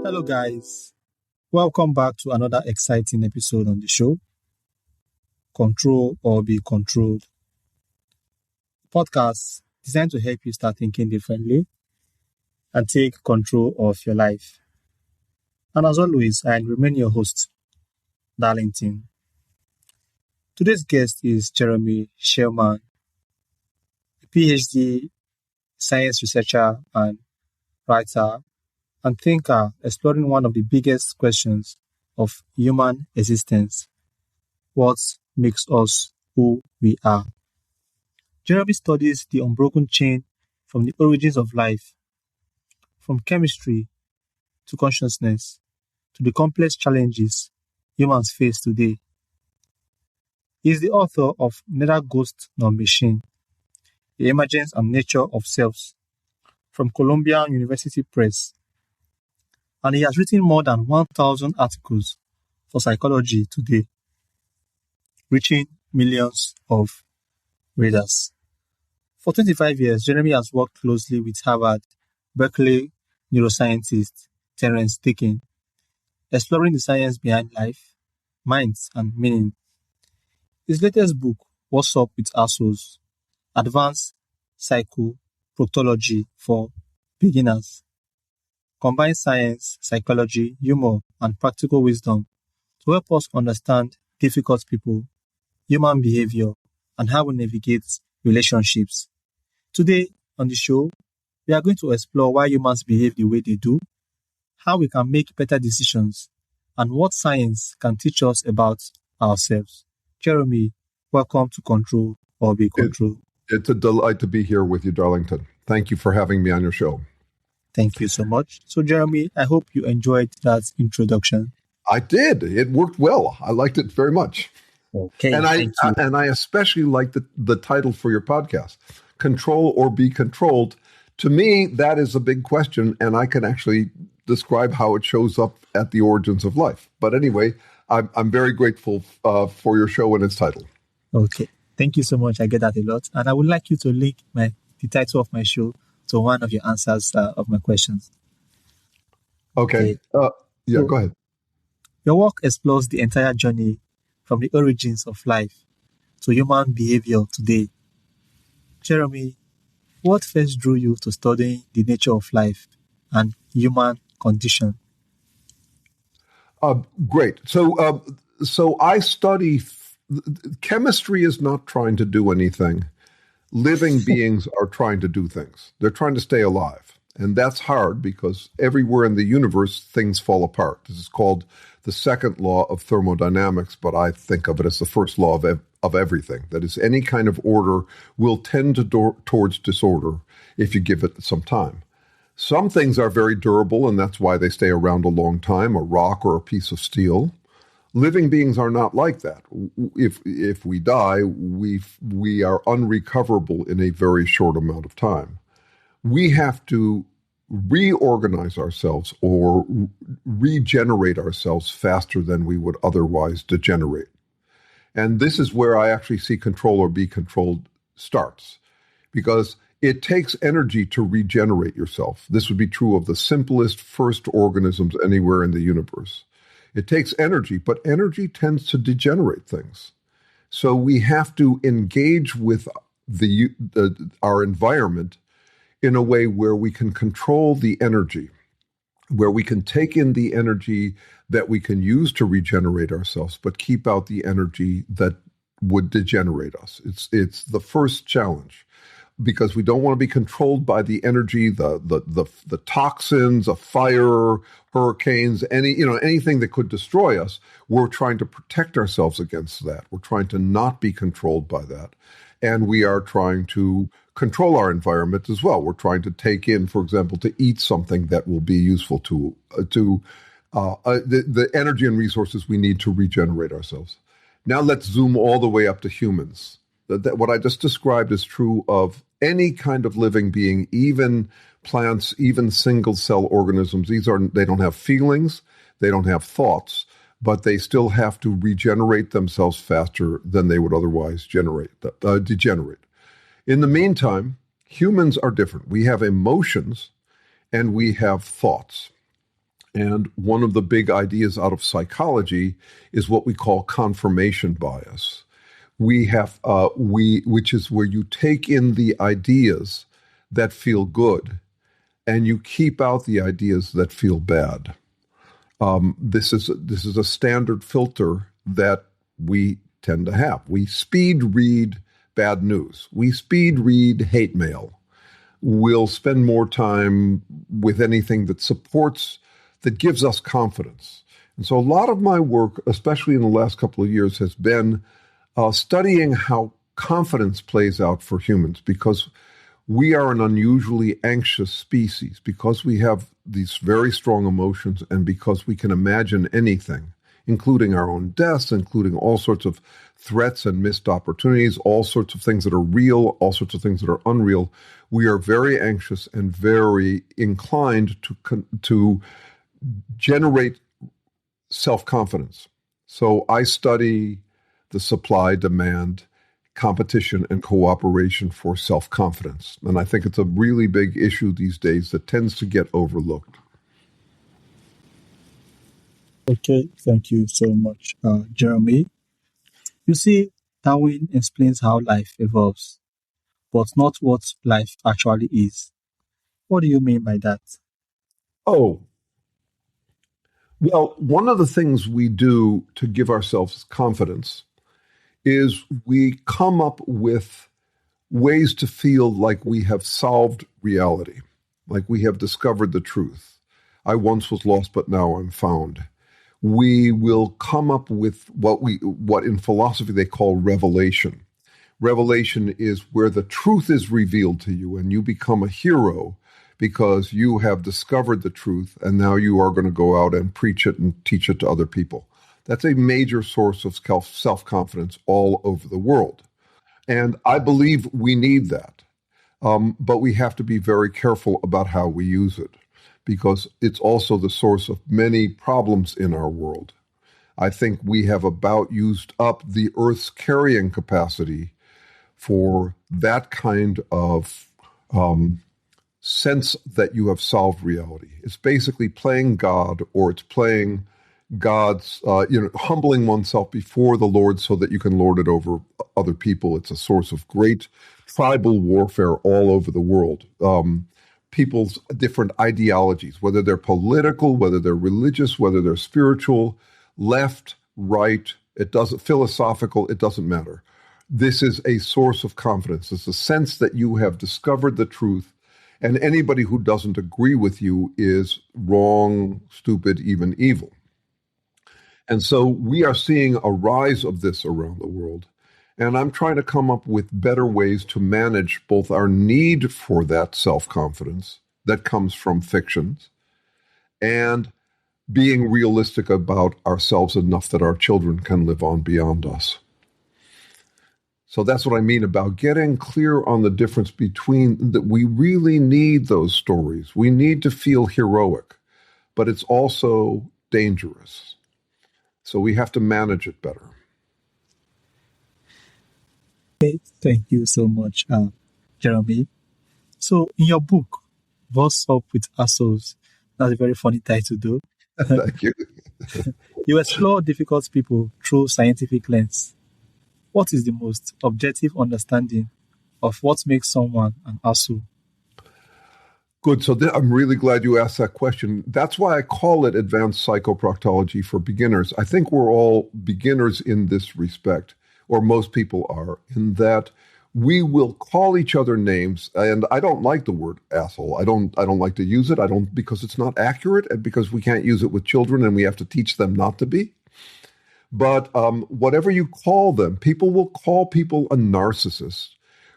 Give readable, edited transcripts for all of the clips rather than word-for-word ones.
Hello, guys. Welcome back to another exciting episode on the show, Control or Be Controlled. Podcast designed to help you start thinking differently and take control of your life. And as always, I remain your host, Darlington. Today's guest is Jeremy Sherman, a PhD science researcher and writer and thinker exploring one of the biggest questions of human existence: what makes us who we are? Jeremy studies the unbroken chain from the origins of life, from chemistry to consciousness to the complex challenges humans face today. He is the author of Neither Ghost Nor Machine: The Emergence and Nature of Selves from Columbia University Press, and he has written more than 1,000 articles for Psychology Today, reaching millions of readers. For 25 years, Jeremy has worked closely with Harvard, Berkeley neuroscientist Terrence Deacon, exploring the science behind life, minds, and meaning. His latest book, What's Up with Assholes? Advanced Psychoproctology for Beginners, combines science, psychology, humor, and practical wisdom to help us understand difficult people, human behavior, and how we navigate relationships. Today on the show, we are going to explore why humans behave the way they do, how we can make better decisions, and what science can teach us about ourselves. Jeremy, welcome to Control or Be Controlled. It's a delight to be here with you, Darlington. Thank you for having me on your show. Thank you so much. So, Jeremy, I hope you enjoyed that introduction. I did. It worked well. I liked it very much. Okay, thank you. And I especially like the title for your podcast, Control or Be Controlled. To me, that is a big question, and I can actually describe how it shows up at the origins of life. But anyway, I'm very grateful for your show and its title. Okay, thank you so much. I get that a lot. And I would like you to link the title of my show to one of your answers of my questions. Okay. Go ahead. Your work explores the entire journey from the origins of life to human behavior today. Jeremy, what first drew you to studying the nature of life and human condition? Great. So I study chemistry is not trying to do anything. Living beings are trying to do things. They're trying to stay alive. And that's hard because everywhere in the universe, things fall apart. This is called the second law of thermodynamics, but I think of it as the first law of everything. That is, any kind of order will tend towards disorder if you give it some time. Some things are very durable, and that's why they stay around a long time, a rock or a piece of steel. Living beings are not like that. If we die, we are unrecoverable in a very short amount of time. We have to reorganize ourselves or regenerate ourselves faster than we would otherwise degenerate. And this is where I actually see Control or Be Controlled starts, because it takes energy to regenerate yourself. This would be true of the simplest first organisms anywhere in the universe. It takes energy, but energy tends to degenerate things. So we have to engage with our environment in a way where we can control the energy, where we can take in the energy that we can use to regenerate ourselves, but keep out the energy that would degenerate us. It's the first challenge, because we don't want to be controlled by the energy, the toxins, a fire, hurricanes, anything that could destroy us. We're trying to protect ourselves against that. We're trying to not be controlled by that. And we are trying to control our environment as well. We're trying to take in, for example, to eat something that will be useful to the energy and resources we need to regenerate ourselves. Now let's zoom all the way up to humans. That what I just described is true of any kind of living being, even plants, even single-cell organisms. They don't have feelings, they don't have thoughts, but they still have to regenerate themselves faster than they would otherwise degenerate. In the meantime, humans are different. We have emotions and we have thoughts. And one of the big ideas out of psychology is what we call confirmation bias. Which is where you take in the ideas that feel good and you keep out the ideas that feel bad. This is a standard filter that we tend to have. We speed read bad news. We speed read hate mail. We'll spend more time with anything that gives us confidence. And so a lot of my work, especially in the last couple of years, has been studying how confidence plays out for humans, because we are an unusually anxious species, because we have these very strong emotions and because we can imagine anything, including our own deaths, including all sorts of threats and missed opportunities, all sorts of things that are real, all sorts of things that are unreal. We are very anxious and very inclined to generate self-confidence. So I study the supply, demand, competition, and cooperation for self-confidence. And I think it's a really big issue these days that tends to get overlooked. Okay, thank you so much, Jeremy. You see, Darwin explains how life evolves, but not what life actually is. What do you mean by that? Oh, well, one of the things we do to give ourselves confidence is we come up with ways to feel like we have solved reality, like we have discovered the truth. I once was lost, but now I'm found. We will come up with what in philosophy they call revelation. Revelation is where the truth is revealed to you and you become a hero because you have discovered the truth and now you are going to go out and preach it and teach it to other people. That's a major source of self-confidence all over the world. And I believe we need that. But we have to be very careful about how we use it, because it's also the source of many problems in our world. I think we have about used up the Earth's carrying capacity for that kind of sense that you have solved reality. It's basically playing God, or it's playing God's, humbling oneself before the Lord so that you can lord it over other people. It's a source of great tribal warfare all over the world. People's different ideologies, whether they're political, whether they're religious, whether they're spiritual, left, right, philosophical, it doesn't matter. This is a source of confidence. It's a sense that you have discovered the truth, and anybody who doesn't agree with you is wrong, stupid, even evil. And so we are seeing a rise of this around the world. And I'm trying to come up with better ways to manage both our need for that self-confidence that comes from fictions and being realistic about ourselves enough that our children can live on beyond us. So that's what I mean about getting clear on the difference between that. We really need those stories. We need to feel heroic, but it's also dangerous. So we have to manage it better. Okay, thank you so much, Jeremy. So, in your book, What's Up with Assholes? That's a very funny title, though. Thank you. You explore difficult people through scientific lens. What is the most objective understanding of what makes someone an asshole? Good. So I'm really glad you asked that question. That's why I call it advanced psychoproctology for beginners. I think we're all beginners in this respect, or most people are, in that we will call each other names. And I don't like the word asshole. I don't like to use it. Because it's not accurate, and because we can't use it with children and we have to teach them not to be. But whatever you call them, people will call people a narcissist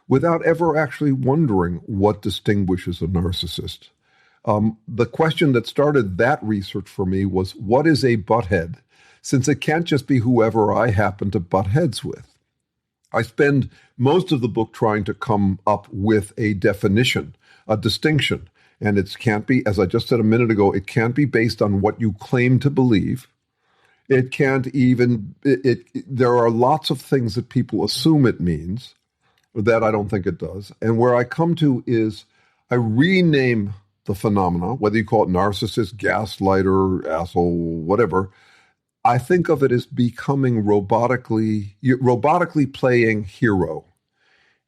without ever actually wondering what distinguishes a narcissist. The question that started that research for me was, what is a butthead? Since it can't just be whoever I happen to butt heads with. I spend most of the book trying to come up with a definition, a distinction. And it can't be, as I just said a minute ago, it can't be based on what you claim to believe. It can't even, there are lots of things that people assume it means that I don't think it does. And where I come to is I rename the phenomena, whether you call it narcissist, gaslighter, asshole, whatever, I think of it as becoming robotically playing hero.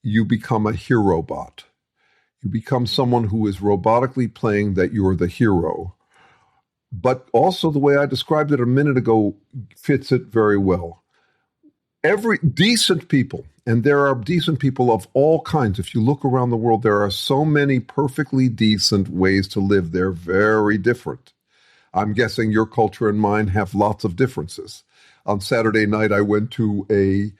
You become a hero bot. You become someone who is robotically playing that you're the hero. But also the way I described it a minute ago fits it very well. Every decent people, and there are decent people of all kinds. If you look around the world, there are so many perfectly decent ways to live. They're very different. I'm guessing your culture and mine have lots of differences. On Saturday night, I went to a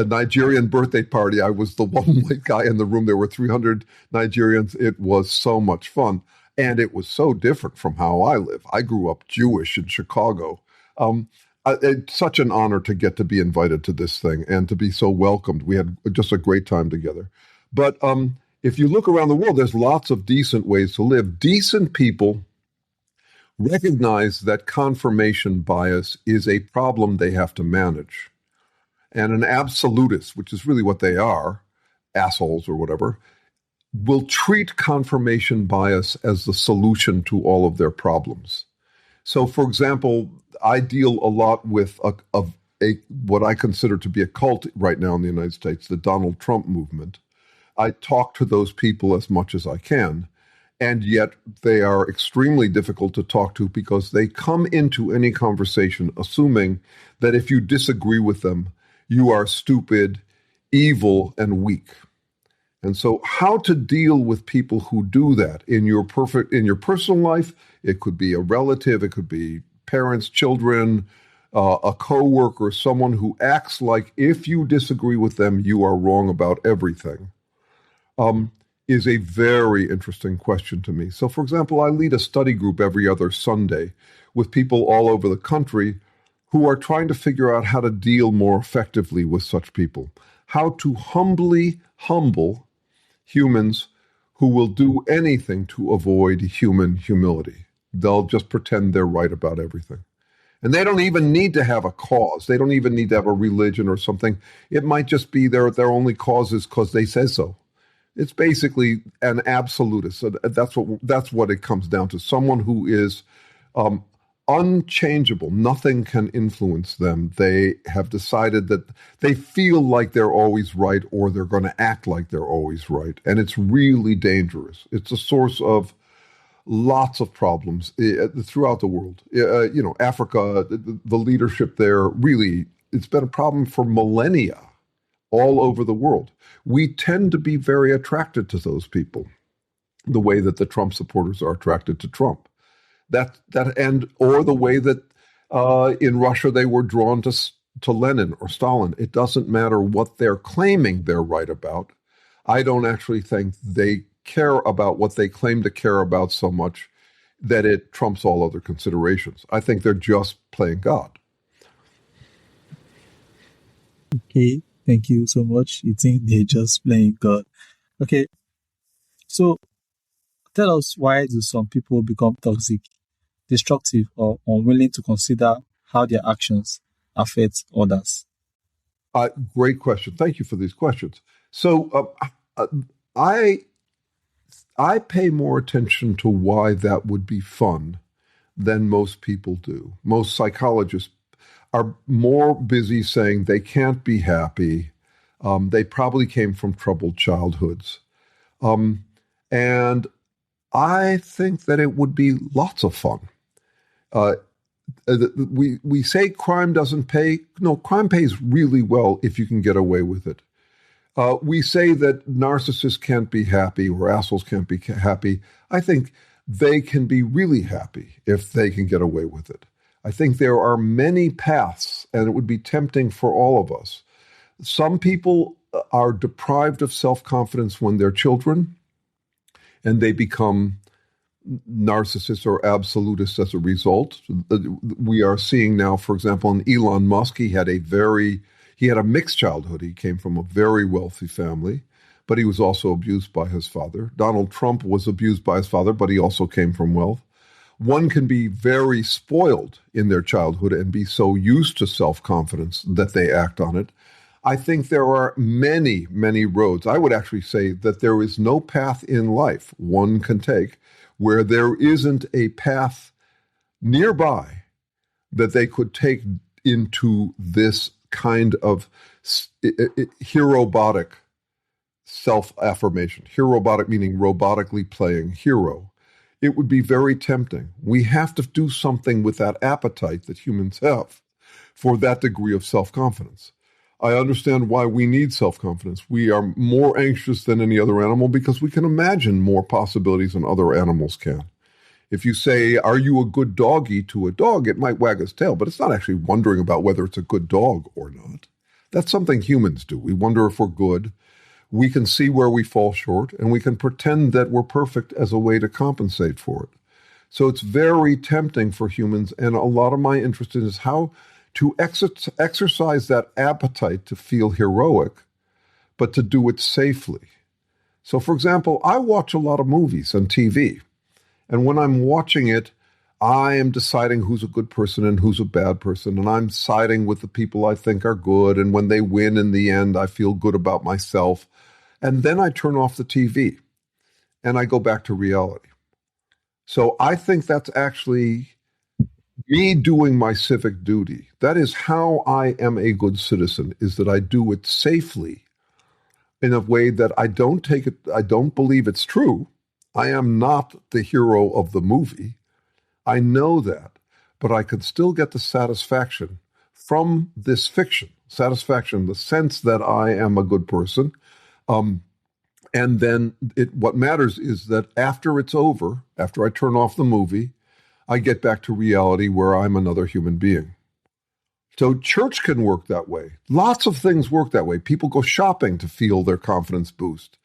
Nigerian birthday party. I was the one white guy in the room. There were 300 Nigerians. It was so much fun. And it was so different from how I live. I grew up Jewish in Chicago. It's such an honor to get to be invited to this thing and to be so welcomed. We had just a great time together. But if you look around the world, there's lots of decent ways to live. Decent people recognize that confirmation bias is a problem they have to manage. And an absolutist, which is really what they are, assholes or whatever, will treat confirmation bias as the solution to all of their problems. So, for example, I deal a lot with what I consider to be a cult right now in the United States, the Donald Trump movement. I talk to those people as much as I can, and yet they are extremely difficult to talk to because they come into any conversation assuming that if you disagree with them, you are stupid, evil, and weak. And so how to deal with people who do that in your personal life, it could be a relative, it could be parents, children, a coworker, someone who acts like if you disagree with them, you are wrong about everything, is a very interesting question to me. So, for example, I lead a study group every other Sunday with people all over the country who are trying to figure out how to deal more effectively with such people, how to humbly humble humans who will do anything to avoid human humility. They'll just pretend they're right about everything. And they don't even need to have a cause. They don't even need to have a religion or something. It might just be their only cause is because they say so. It's basically an absolutist. So that's what it comes down to. Someone who is unchangeable. Nothing can influence them. They have decided that they feel like they're always right, or they're going to act like they're always right. And it's really dangerous. It's a source of lots of problems throughout the world. Africa, the leadership there, really, it's been a problem for millennia all over the world. We tend to be very attracted to those people, the way that the Trump supporters are attracted to Trump. Or the way that in Russia they were drawn to Lenin or Stalin. It doesn't matter what they're claiming they're right about. I don't actually think they care about what they claim to care about so much that it trumps all other considerations. I think they're just playing God. Okay, thank you so much. You think they're just playing God. Okay, so tell us, why do some people become toxic, destructive, or unwilling to consider how their actions affect others? Great question. Thank you for these questions. So I pay more attention to why that would be fun than most people do. Most psychologists are more busy saying they can't be happy. They probably came from troubled childhoods. And I think that it would be lots of fun. We say crime doesn't pay. No, crime pays really well if you can get away with it. We say that narcissists can't be happy or assholes can't be happy. I think they can be really happy if they can get away with it. I think there are many paths, and it would be tempting for all of us. Some people are deprived of self-confidence when they're children, and they become narcissists or absolutists as a result. We are seeing now, for example, in Elon Musk, he had a mixed childhood. He came from a very wealthy family, but he was also abused by his father. Donald Trump was abused by his father, but he also came from wealth. One can be very spoiled in their childhood and be so used to self-confidence that they act on it. I think there are many, many roads. I would actually say that there is no path in life one can take where there isn't a path nearby that they could take into this kind of herobotic self-affirmation. Herobotic meaning robotically playing hero. It would be very tempting. We have to do something with that appetite that humans have for that degree of self-confidence. I understand why we need self-confidence. We are more anxious than any other animal because we can imagine more possibilities than other animals can. If you say, are you a good doggy to a dog, it might wag its tail, but it's not actually wondering about whether it's a good dog or not. That's something humans do. We wonder if we're good. We can see where we fall short, and we can pretend that we're perfect as a way to compensate for it. So it's very tempting for humans, and a lot of my interest is how to exercise that appetite to feel heroic, but to do it safely. So, for example, I watch a lot of movies on TV, and when I'm watching it, I am deciding who's a good person and who's a bad person, and I'm siding with the people I think are good, and when they win in the end, I feel good about myself. And then I turn off the TV, and I go back to reality. So I think that's actually me doing my civic duty. That is how I am a good citizen, is that I do it safely in a way that I don't believe it's true. I am not the hero of the movie. I know that, but I can still get the satisfaction from this fiction. Satisfaction, the sense that I am a good person. And then what matters is that after it's over, after I turn off the movie, I get back to reality where I'm another human being. So church can work that way. Lots of things work that way. People go shopping to feel their confidence boost.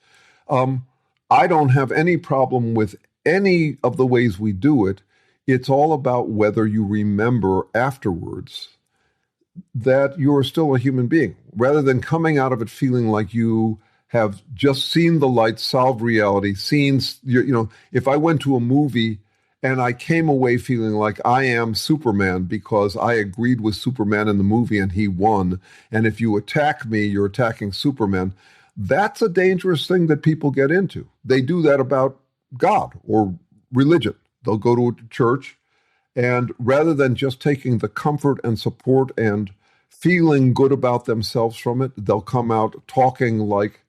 I don't have any problem with any of the ways we do it. It's all about whether you remember afterwards that you're still a human being, rather than coming out of it feeling like you have just seen the light, solved reality, if I went to a movie and I came away feeling like I am Superman because I agreed with Superman in the movie and he won, and if you attack me, you're attacking Superman, that's a dangerous thing that people get into. They do that about God or religion. They'll go to a church, and rather than just taking the comfort and support and feeling good about themselves from it, they'll come out talking like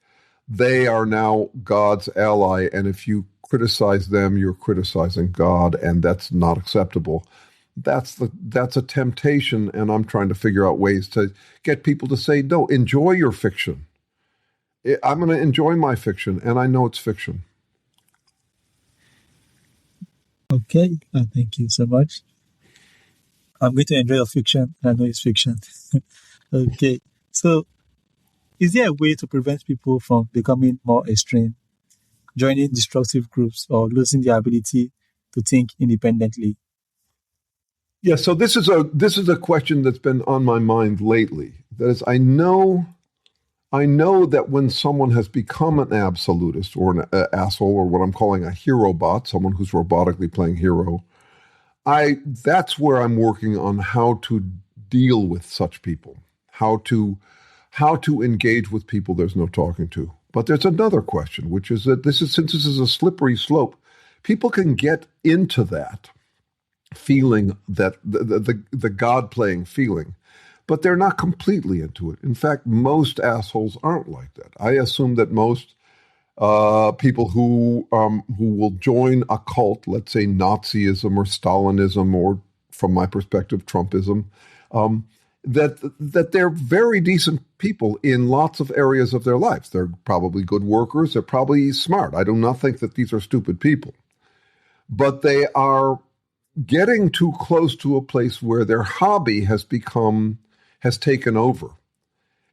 they are now God's ally, and if you criticize them, you're criticizing God, and that's not acceptable. That's a temptation, and I'm trying to figure out ways to get people to say, no, enjoy your fiction. I'm going to enjoy my fiction, and I know it's fiction. Okay, thank you so much. I'm going to enjoy your fiction. I know it's fiction. Okay, so is there a way to prevent people from becoming more extreme, joining destructive groups, or losing their ability to think independently? Yeah, so this is a question that's been on my mind lately. That is, I know that when someone has become an absolutist or an asshole, or what I'm calling a hero bot, someone who's robotically playing hero, that's where I'm working on how to deal with such people, how to engage with people there's no talking to. But there's another question, which is that since this is a slippery slope, people can get into that feeling, that the God-playing feeling, but they're not completely into it. In fact, most assholes aren't like that. I assume that most people who will join a cult, let's say Nazism or Stalinism, or from my perspective, Trumpism, that they're very decent people in lots of areas of their lives. They're probably good workers. They're probably smart. I do not think that these are stupid people. But they are getting too close to a place where their hobby has taken over,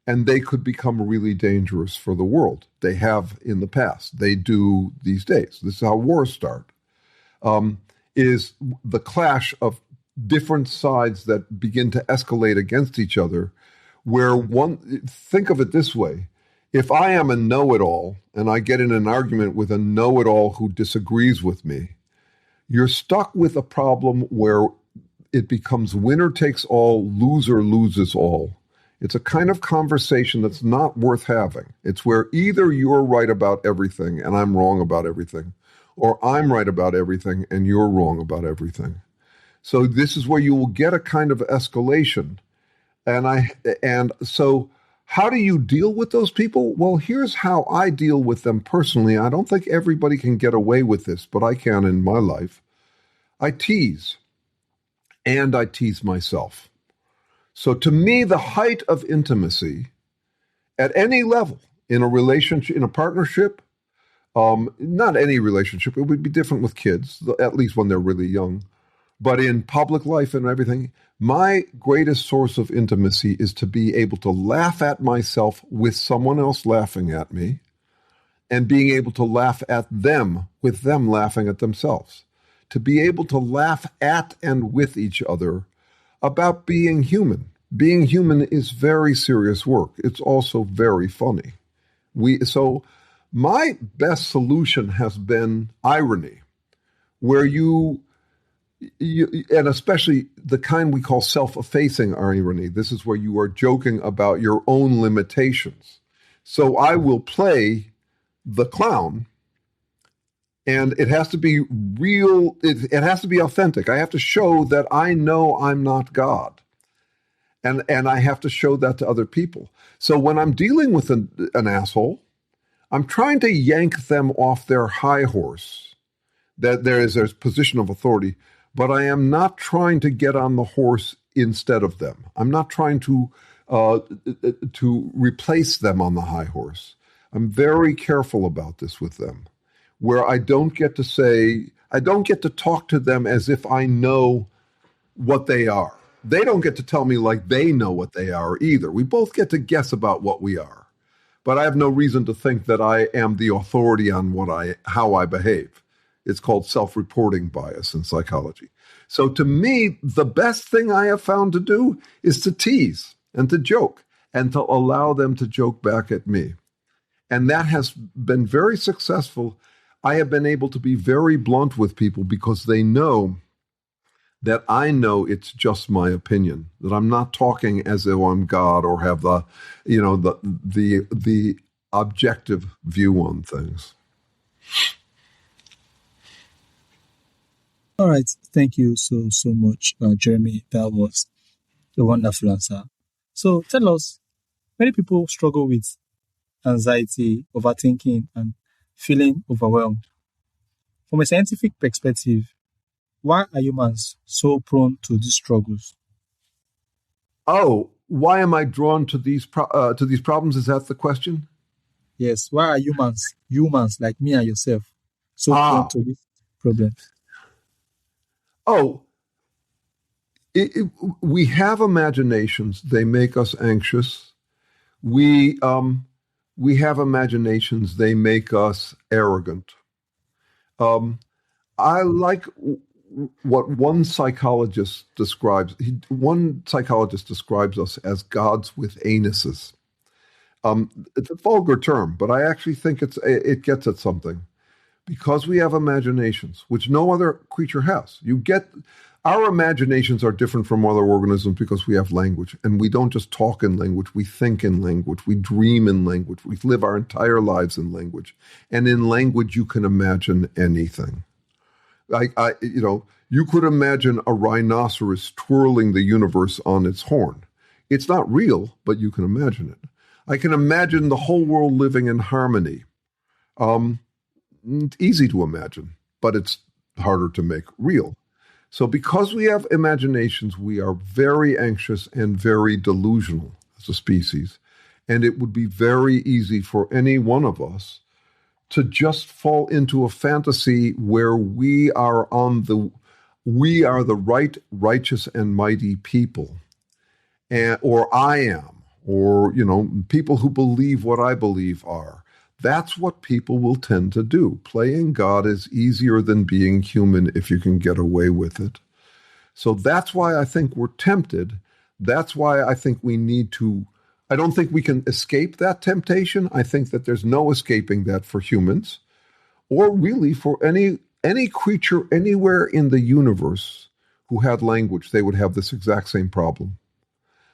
and they could become really dangerous for the world. They have in the past. They do these days. This is how wars start, is the clash of different sides that begin to escalate against each other, where think of it this way. If I am a know-it-all and I get in an argument with a know-it-all who disagrees with me, you're stuck with a problem where it becomes winner takes all, loser loses all. It's a kind of conversation that's not worth having. It's where either you're right about everything and I'm wrong about everything, or I'm right about everything and you're wrong about everything. So this is where you will get a kind of escalation. And so how do you deal with those people? Well, here's how I deal with them personally. I don't think everybody can get away with this, but I can in my life. I tease, and I tease myself. So to me, the height of intimacy at any level, in a relationship, in a partnership, not any relationship, it would be different with kids, at least when they're really young, but in public life and everything, my greatest source of intimacy is to be able to laugh at myself with someone else laughing at me, and being able to laugh at them with them laughing at themselves. To be able to laugh at and with each other about being human. Being human is very serious work. It's also very funny. So my best solution has been irony, where you and especially the kind we call self-effacing irony. This is where you are joking about your own limitations. So I will play the clown, and it has to be real. It has to be authentic. I have to show that I know I'm not God. And I have to show that to other people. So when I'm dealing with an asshole, I'm trying to yank them off their high horse. That there's position of authority, but I am not trying to get on the horse instead of them. I'm not trying to replace them on the high horse. I'm very careful about this with them, where I don't get to talk to them as if I know what they are. They don't get to tell me like they know what they are either. We both get to guess about what we are. But I have no reason to think that I am the authority on how I behave. It's called self-reporting bias in psychology. So to me, the best thing I have found to do is to tease and to joke and to allow them to joke back at me. And that has been very successful. I have been able to be very blunt with people because they know that I know it's just my opinion, that I'm not talking as though I'm God or have the objective view on things. All right. Thank you so much, Jeremy. That was a wonderful answer. So tell us, many people struggle with anxiety, overthinking, and feeling overwhelmed. From a scientific perspective, why are humans so prone to these struggles? Oh, why am I drawn to these problems? Is that the question? Yes. Why are humans like me and yourself, so prone to these problems? Oh, we have imaginations. They make us anxious. We have imaginations. They make us arrogant. I like what one psychologist describes. One psychologist describes us as gods with anuses. It's a vulgar term, but I actually think it gets at something. Because we have imaginations, which no other creature has. Our imaginations are different from other organisms because we have language, and we don't just talk in language, we think in language, we dream in language, we live our entire lives in language. And in language, you can imagine anything. You could imagine a rhinoceros twirling the universe on its horn. It's not real, but you can imagine it. I can imagine the whole world living in harmony. It's easy to imagine, but it's harder to make real. So because we have imaginations, we are very anxious and very delusional as a species. And it would be very easy for any one of us to just fall into a fantasy where we are the right, righteous, and mighty people. Or I am, or, people who believe what I believe are. That's what people will tend to do. Playing God is easier than being human if you can get away with it. So that's why I think we're tempted. That's why I think we need to. I don't think we can escape that temptation. I think that there's no escaping that for humans, or really for any creature anywhere in the universe who had language. They would have this exact same problem.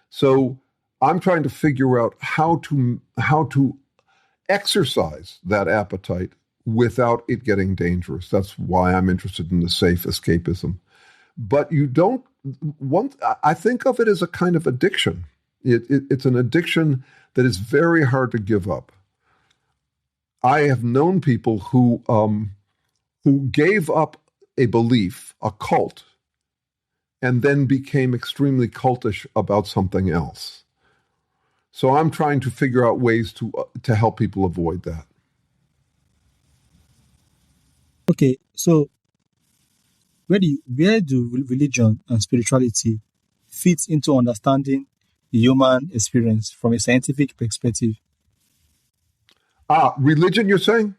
So I'm trying to figure out how to exercise that appetite without it getting dangerous. That's why I'm interested in the safe escapism. But you don't want, I think of it as a kind of addiction. It's an addiction that is very hard to give up. I have known people who gave up a belief, a cult, and then became extremely cultish about something else. So I'm trying to figure out ways to help people avoid that. Okay, so where do religion and spirituality fit into understanding the human experience from a scientific perspective? Religion, you're saying?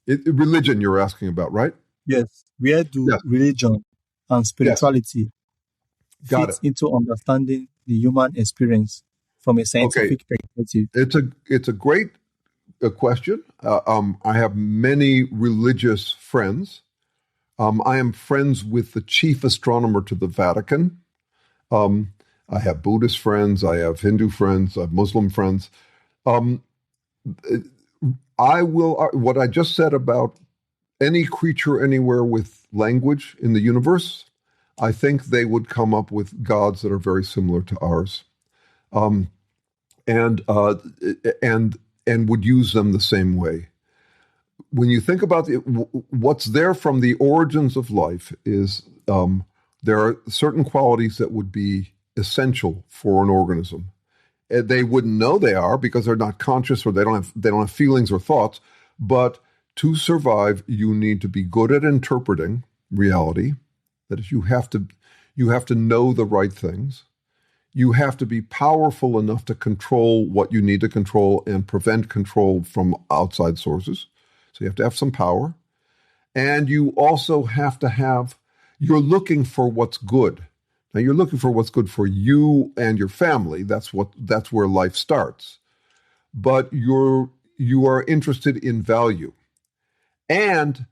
Religion you're asking about, right? Yes. Where do Yes. religion and spirituality Got fit it. into understanding the human experience from a scientific perspective? It's a great question. I have many religious friends. I am friends with the chief astronomer to the Vatican. I have Buddhist friends. I have Hindu friends. I have Muslim friends. What I just said about any creature anywhere with language in the universe, I think they would come up with gods that are very similar to ours, and would use them the same way. When you think about what's there from the origins of life is there are certain qualities that would be essential for an organism. They wouldn't know they are because they're not conscious or they don't have feelings or thoughts. But to survive, you need to be good at interpreting reality. That is, you have to know the right things. You have to be powerful enough to control what you need to control and prevent control from outside sources. So you have to have some power. And you also have to you're looking for what's good. Now you're looking for what's good for you and your family. That's where life starts. But you are interested in value. And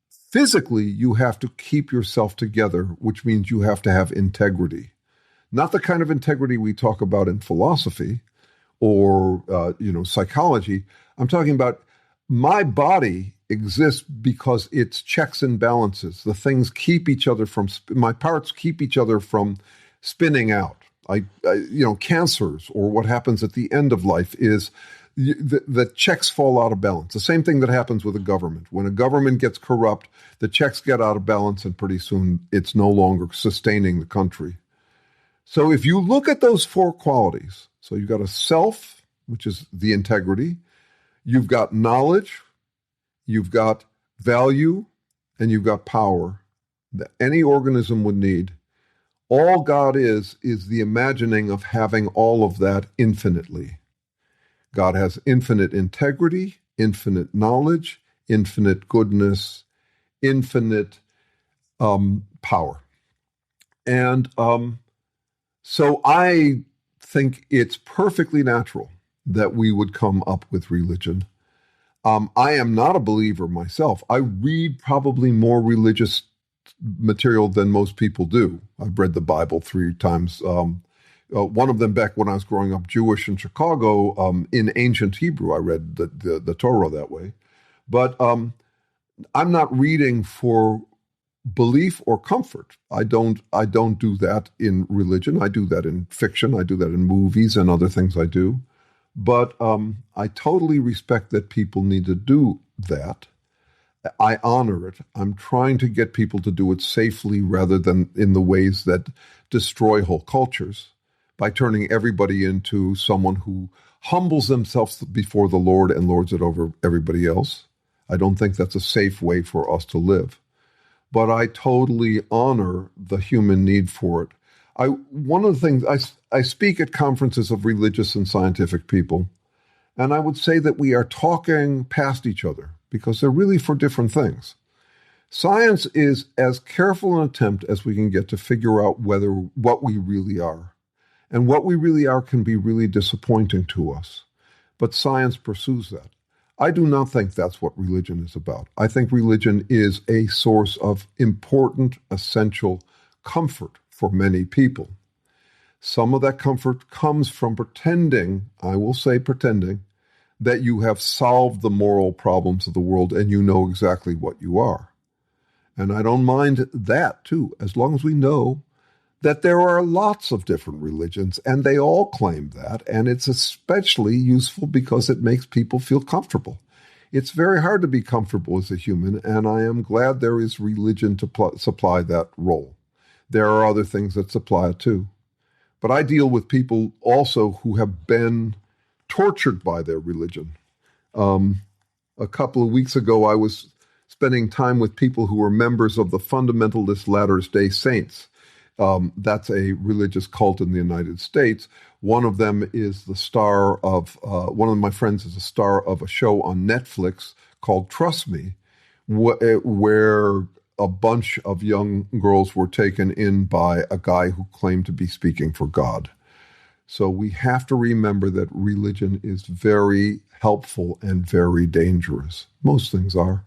physically, you have to keep yourself together, which means you have to have integrity. Not the kind of integrity we talk about in philosophy or psychology. I'm talking about my body exists because it's checks and balances. The things keep each other my parts keep each other from spinning out. Cancers or what happens at the end of life is the checks fall out of balance. The same thing that happens with a government. When a government gets corrupt, the checks get out of balance and pretty soon it's no longer sustaining the country. So if you look at those four qualities, so you've got a self, which is the integrity, you've got knowledge, you've got value, and you've got power that any organism would need. All God is the imagining of having all of that infinitely. God has infinite integrity, infinite knowledge, infinite goodness, infinite power. And so I think it's perfectly natural that we would come up with religion. I am not a believer myself. I read probably more religious material than most people do. I've read the Bible 3 times. One of them back when I was growing up Jewish in Chicago, in ancient Hebrew. I read the Torah that way. But I'm not reading for belief or comfort. I don't do that in religion. I do that in fiction. I do that in movies and other things I do. But I totally respect that people need to do that. I honor it. I'm trying to get people to do it safely rather than in the ways that destroy whole cultures by turning everybody into someone who humbles themselves before the Lord and lords it over everybody else. I don't think that's a safe way for us to live. But I totally honor the human need for it. One of the things, I speak at conferences of religious and scientific people, and I would say that we are talking past each other because they're really for different things. Science is as careful an attempt as we can get to figure out what we really are. And what we really are can be really disappointing to us. But science pursues that. I do not think that's what religion is about. I think religion is a source of important, essential comfort for many people. Some of that comfort comes from pretending, I will say pretending, that you have solved the moral problems of the world and you know exactly what you are. And I don't mind that too, as long as we know that there are lots of different religions and they all claim that. And it's especially useful because it makes people feel comfortable. It's very hard to be comfortable as a human, and I am glad there is religion to supply that role. There are other things that supply it too. But I deal with people also who have been tortured by their religion. A couple of weeks ago, I was spending time with people who were members of the Fundamentalist Latter-day Saints. That's a religious cult in the United States. One of them is the star of, one of my friends is a star of a show on Netflix called Trust Me, where a bunch of young girls were taken in by a guy who claimed to be speaking for God. So we have to remember that religion is very helpful and very dangerous. Most things are.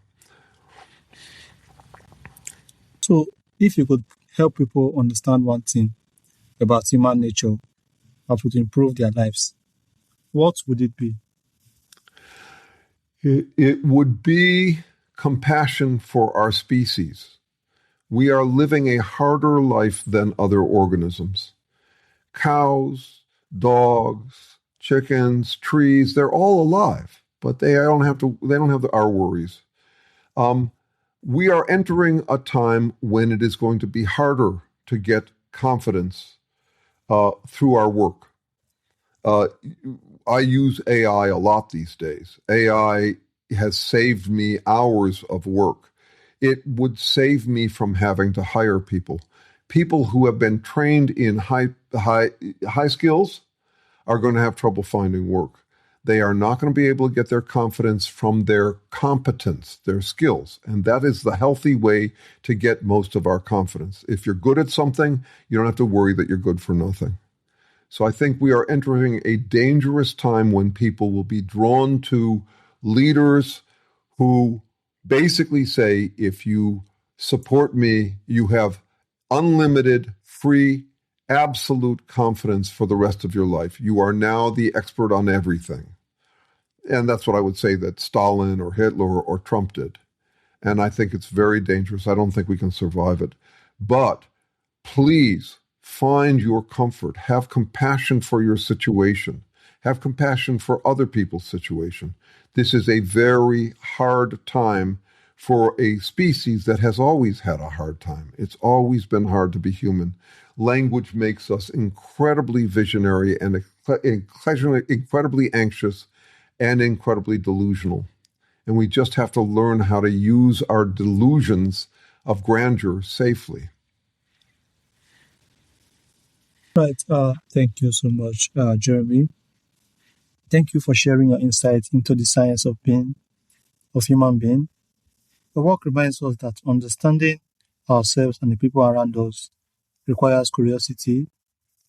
So, if you could help people understand one thing about human nature that would improve their lives, what would it be? It would be compassion for our species. We are living a harder life than other organisms. Cows, dogs, chickens, trees, they're all alive, but they don't have our worries. We are entering a time when it is going to be harder to get confidence through our work. I use AI a lot these days. AI has saved me hours of work. It would save me from having to hire people. People who have been trained in high skills are going to have trouble finding work. They are not going to be able to get their confidence from their competence, their skills. And that is the healthy way to get most of our confidence. If you're good at something, you don't have to worry that you're good for nothing. So I think we are entering a dangerous time when people will be drawn to leaders who basically say, if you support me, you have unlimited, free, absolute confidence for the rest of your life. You are now the expert on everything. And that's what I would say that Stalin or Hitler or Trump did. And I think it's very dangerous. I don't think we can survive it. But please find your comfort. Have compassion for your situation. Have compassion for other people's situation. This is a very hard time for a species that has always had a hard time. It's always been hard to be human. Language makes us incredibly visionary and incredibly anxious and incredibly delusional. And we just have to learn how to use our delusions of grandeur safely. Right. Thank you so much, Jeremy. Thank you for sharing your insight into the science of human being. The work reminds us that understanding ourselves and the people around us requires curiosity,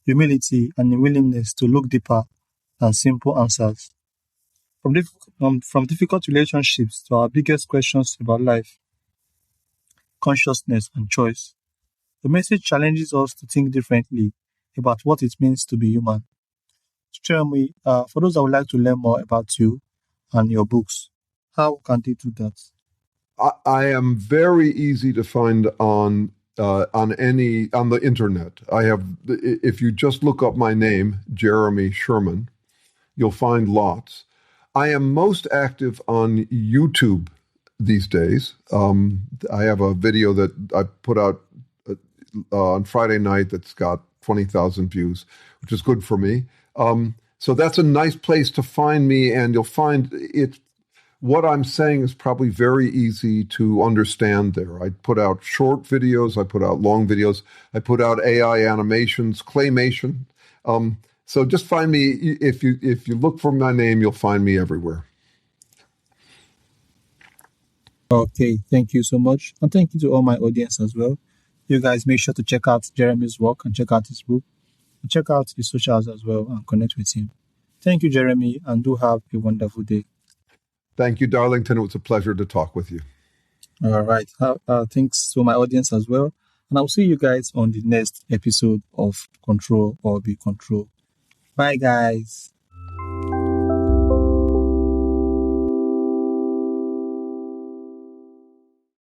humility, and a willingness to look deeper than simple answers. From difficult relationships to our biggest questions about life, consciousness, and choice, the message challenges us to think differently about what it means to be human. Jeremy, for those that would like to learn more about you and your books, how can they do that? I am very easy to find on the internet. If you just look up my name, Jeremy Sherman, you'll find lots. I am most active on YouTube these days. I have a video that I put out on Friday night that's got 20,000 views, which is good for me. So that's a nice place to find me, and you'll find it. What I'm saying is probably very easy to understand there. I put out short videos, I put out long videos, I put out AI animations, claymation. So just find me, if you look for my name, you'll find me everywhere. Okay, thank you so much. And thank you to all my audience as well. You guys make sure to check out Jeremy's work and check out his book. And check out his socials as well and connect with him. Thank you, Jeremy, and do have a wonderful day. Thank you, Darlington. It was a pleasure to talk with you. All right. Thanks to my audience as well. And I'll see you guys on the next episode of Control or Be Control. Bye, guys.